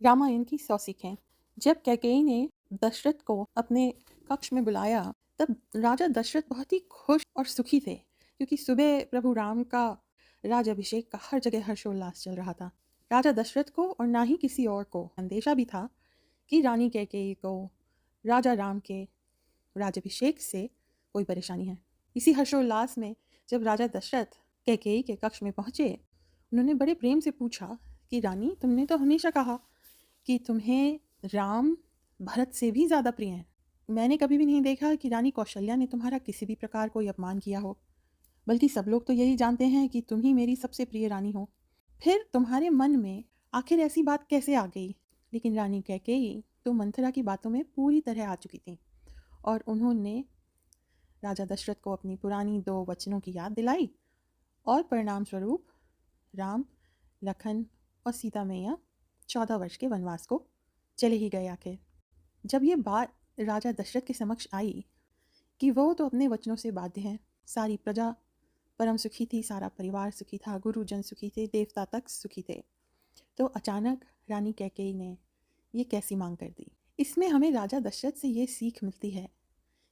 रामायण की 100 सीखें। जब कैकेयी ने दशरथ को अपने कक्ष में बुलाया तब राजा दशरथ बहुत ही खुश और सुखी थे, क्योंकि सुबह प्रभु राम का राजाभिषेक का हर जगह हर्षोल्लास चल रहा था। राजा दशरथ को और ना ही किसी और को अंदेशा भी था कि रानी कैकेयी को राजा राम के राजाभिषेक से कोई परेशानी है। इसी हर्षोल्लास में जब राजा दशरथ कैकेयी के कक्ष में पहुंचे, उन्होंने बड़े प्रेम से पूछा कि रानी, तुमने तो हमेशा कहा कि तुम्हें राम भरत से भी ज़्यादा प्रिय हैं। मैंने कभी भी नहीं देखा कि रानी कौशल्या ने तुम्हारा किसी भी प्रकार कोई अपमान किया हो, बल्कि सब लोग तो यही जानते हैं कि तुम ही मेरी सबसे प्रिय रानी हो। फिर तुम्हारे मन में आखिर ऐसी बात कैसे आ गई? लेकिन रानी कैकेयी तो मंथरा की बातों में पूरी तरह आ चुकी थी और उन्होंने राजा दशरथ को अपनी पुरानी 2 वचनों की याद दिलाई और परिणाम स्वरूप राम, लखन और सीता मैया 14 वर्ष के वनवास को चले ही गए। आखिर जब ये बात राजा दशरथ के समक्ष आई कि वो तो अपने वचनों से बाध्य हैं, सारी प्रजा परम सुखी थी, सारा परिवार सुखी था, गुरुजन सुखी थे, देवता तक सुखी थे, तो अचानक रानी कैकेयी ने ये कैसी मांग कर दी। इसमें हमें राजा दशरथ से ये सीख मिलती है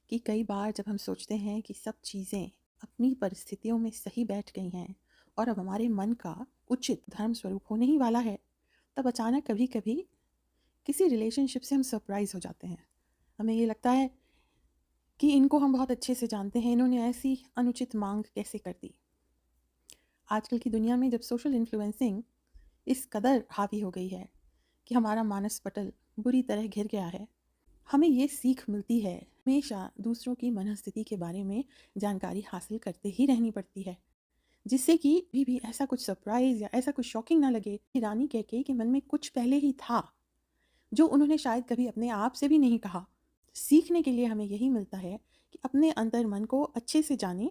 कि कई बार जब हम सोचते हैं कि सब चीज़ें अपनी परिस्थितियों में सही बैठ गई हैं और अब हमारे मन का उचित धर्म स्वरूप होने ही वाला है, तब अचानक कभी कभी किसी रिलेशनशिप से हम सरप्राइज़ हो जाते हैं। हमें ये लगता है कि इनको हम बहुत अच्छे से जानते हैं, इन्होंने ऐसी अनुचित मांग कैसे कर दी। आजकल की दुनिया में जब सोशल इन्फ्लुएंसिंग इस कदर हावी हो गई है कि हमारा मानस पटल बुरी तरह घिर गया है, हमें ये सीख मिलती है हमेशा दूसरों की मनःस्थिति के बारे में जानकारी हासिल करते ही रहनी पड़ती है, जिससे कि भी ऐसा कुछ सरप्राइज़ या ऐसा कुछ शॉकिंग ना लगे कि रानी कैकेयी के मन में कुछ पहले ही था जो उन्होंने शायद कभी अपने आप से भी नहीं कहा। सीखने के लिए हमें यही मिलता है कि अपने अंतर मन को अच्छे से जानें